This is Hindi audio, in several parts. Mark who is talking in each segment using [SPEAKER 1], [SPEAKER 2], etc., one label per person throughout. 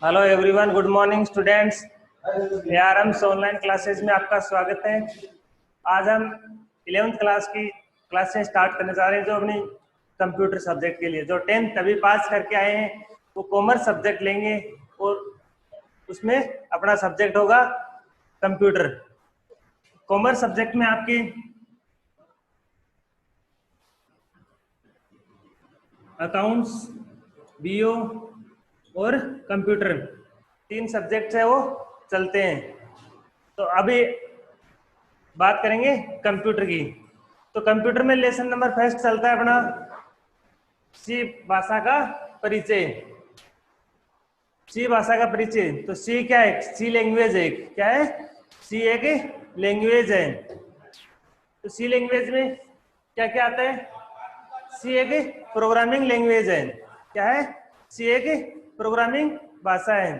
[SPEAKER 1] Hello everyone, good morning students. ARM's online classes में आपका स्वागत है। आज हम 11th क्लास की क्लासें स्टार्ट करने जा रहे हैं, जो अपनी कंप्यूटर सब्जेक्ट के लिए। जो 10th अभी पास करके आए हैं वो कॉमर्स सब्जेक्ट लेंगे और उसमें अपना सब्जेक्ट होगा कंप्यूटर। कॉमर्स सब्जेक्ट में आपकी अकाउंट्स, BO और कंप्यूटर, 3 सब्जेक्ट है वो चलते हैं। तो अभी बात करेंगे कंप्यूटर की। तो कंप्यूटर में लेसन नंबर फर्स्ट चलता है अपना सी भाषा का परिचय। सी भाषा का परिचय, तो सी क्या है? सी लैंग्वेज है। क्या है? सी एक लैंग्वेज है। तो सी लैंग्वेज में क्या क्या आता है? सी एक प्रोग्रामिंग लैंग्वेज है। क्या है? सी एक प्रोग्रामिंग भाषा है।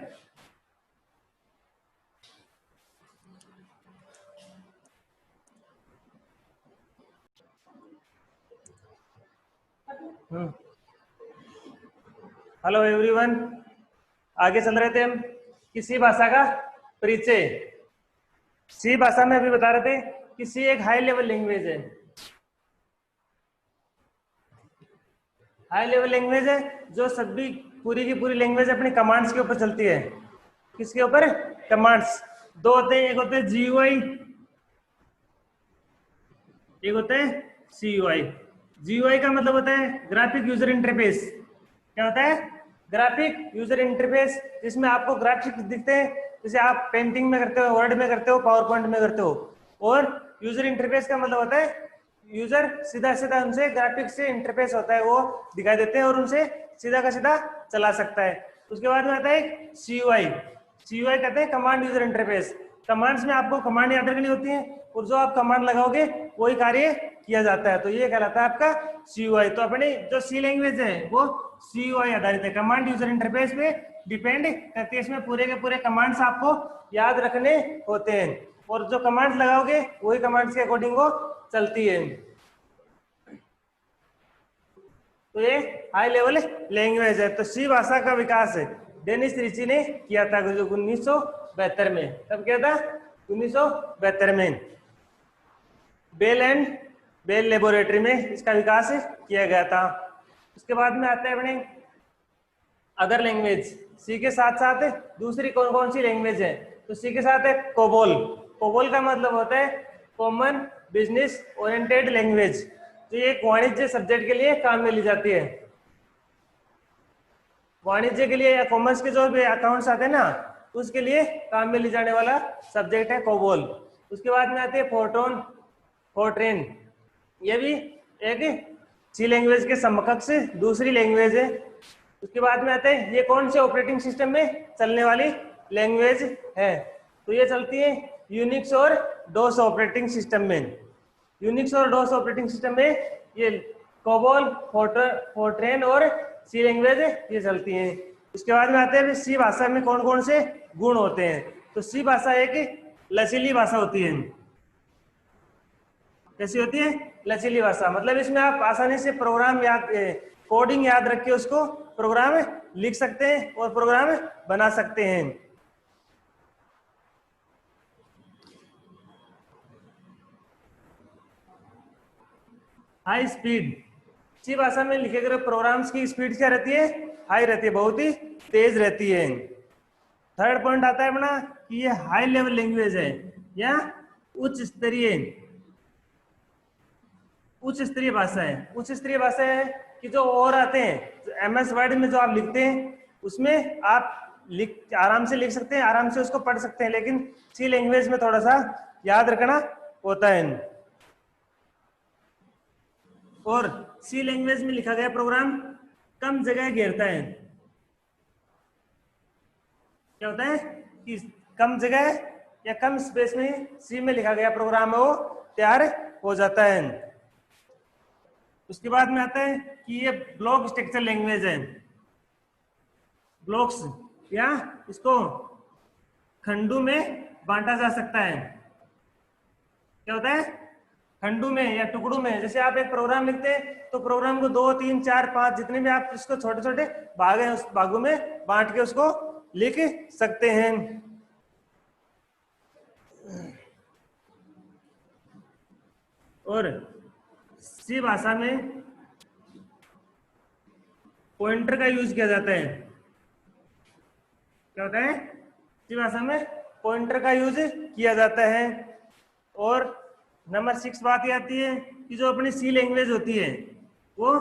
[SPEAKER 1] हेलो एवरीवन, आगे चल रहे थे हम किसी भाषा का परिचय। सी भाषा में अभी बता रहे थे कि सी एक हाई लेवल लैंग्वेज है। हाई लेवल लैंग्वेज है जो सभी पूरी की पूरी लैंग्वेज अपनी कमांड्स के ऊपर चलती है। किसके ऊपर? कमांड्स। दो होते हैं, एक होते हैं GUI, एक होता है CUI। GUI का मतलब होता है ग्राफिक यूजर इंटरफेस। क्या होता है? ग्राफिक यूजर इंटरफेस, जिसमें आपको ग्राफिक्स दिखते हैं, जैसे आप पेंटिंग में करते हो, वर्ड में करते हो, पावर पॉइंट में करते हो। और यूजर इंटरफेस का मतलब होता है यूजर सीधा सीधा उनसे ग्राफिक्स से इंटरफेस होता है वो दिखाई देते हैं और उनसे सीधा का सीधा चला सकता है। उसके बाद में आता है CUI। CUI कहते हैं कमांड यूजर इंटरफेस। कमांड्स में आपको कमांड याद रखनी होती है और जो आप कमांड लगाओगे वही कार्य किया जाता है। तो ये कहलाता है आपका CUI। तो अपनी जो सी लैंग्वेज है वो CUI आधारित है, कमांड यूजर इंटरफेस पे डिपेंड करती है। इसमें पूरे के पूरे कमांड्स आपको याद रखने होते हैं और जो कमांड्स लगाओगे वही कमांड्स के अकॉर्डिंग वो चलती है। तो ये हाई लेवल लैंग्वेज है। तो सी भाषा का विकास डेनिस रिची ने किया था 1972 में। कब किया था? 1972 में। बेल लेबोरेटरी में इसका विकास किया गया था। उसके बाद में आते हैं अपने अदर लैंग्वेज। सी के साथ साथ दूसरी कौन कौन सी लैंग्वेज है? तो सी के साथ है कोबोल। कोबोल का मतलब होता है कॉमन बिजनेस ओरिएंटेड लैंग्वेज। तो ये वाणिज्य सब्जेक्ट के लिए काम में ली जाती है। वाणिज्य के लिए या कॉमर्स के जो भी अकाउंट्स आते हैं ना, उसके लिए काम में ली जाने वाला सब्जेक्ट है कोबोल। उसके बाद में आती है फोर्ट्रेन। ये भी एक सी लैंग्वेज के समकक्ष दूसरी लैंग्वेज है। उसके बाद में आते हैं ये कौन से ऑपरेटिंग सिस्टम में चलने वाली लैंग्वेज है? तो ये चलती है यूनिक्स और डोस ऑपरेटिंग सिस्टम में। यूनिक्स और डोस ऑपरेटिंग सिस्टम में ये कोबोल, फोर्ट्रेन और सी लैंग्वेज ये चलती हैं। उसके बाद में आते हैं सी भाषा में कौन कौन से गुण होते हैं? तो सी भाषा एक लचीली भाषा होती है। कैसी होती है? लचीली भाषा। मतलब इसमें आप आसानी से प्रोग्राम याद, कोडिंग याद रख के उसको प्रोग्राम लिख सकते हैं और प्रोग्राम बना सकते हैं। High speed. सी भाषा में लिखे गए प्रोग्राम्स की स्पीड क्या रहती है? हाई रहती है, बहुत ही तेज रहती है। थर्ड पॉइंट आता है अपना कि ये हाई लेवल लैंग्वेज है या उच्च स्तरीय भाषा है। उच्च स्तरीय भाषा है कि जो और आते हैं MS वर्ड में जो आप लिखते हैं उसमें आप आराम से लिख सकते हैं, आराम से उसको पढ़ सकते हैं, लेकिन सी लैंग्वेज में थोड़ा सा याद रखना होता है। और सी लैंग्वेज में लिखा गया प्रोग्राम कम जगह घेरता है। क्या होता है कि कम जगह या कम स्पेस में सी में लिखा गया प्रोग्राम है वो तैयार हो जाता है। उसके बाद में आता है कि ये ब्लॉक स्ट्रक्चर लैंग्वेज है। ब्लॉक्स या इसको खंडों में बांटा जा सकता है। क्या होता है? खंडों में या टुकड़ों में। जैसे आप एक प्रोग्राम लिखते हैं तो प्रोग्राम को 2, 3, 4, 5 जितने भी आप इसको छोटे छोटे भाग हैं उस भागों में बांट के उसको लिख सकते हैं। और सी भाषा में पॉइंटर का यूज किया जाता है। क्या होता है? सी भाषा में पॉइंटर का यूज किया जाता है। और नंबर 6 बात ये आती है कि जो अपनी सी लैंग्वेज होती है वो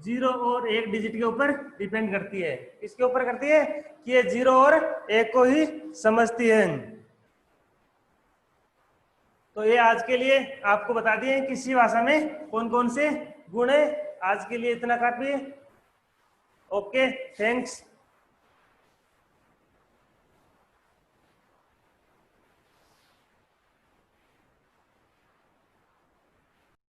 [SPEAKER 1] 0 और 1 डिजिट के ऊपर डिपेंड करती है। किसके ऊपर करती है? कि ये 0 और 1 को ही समझती है। तो ये आज के लिए आपको बता दिए कि सी भाषा में कौन कौन से गुण है। आज के लिए इतना काफी है। Okay, thanks.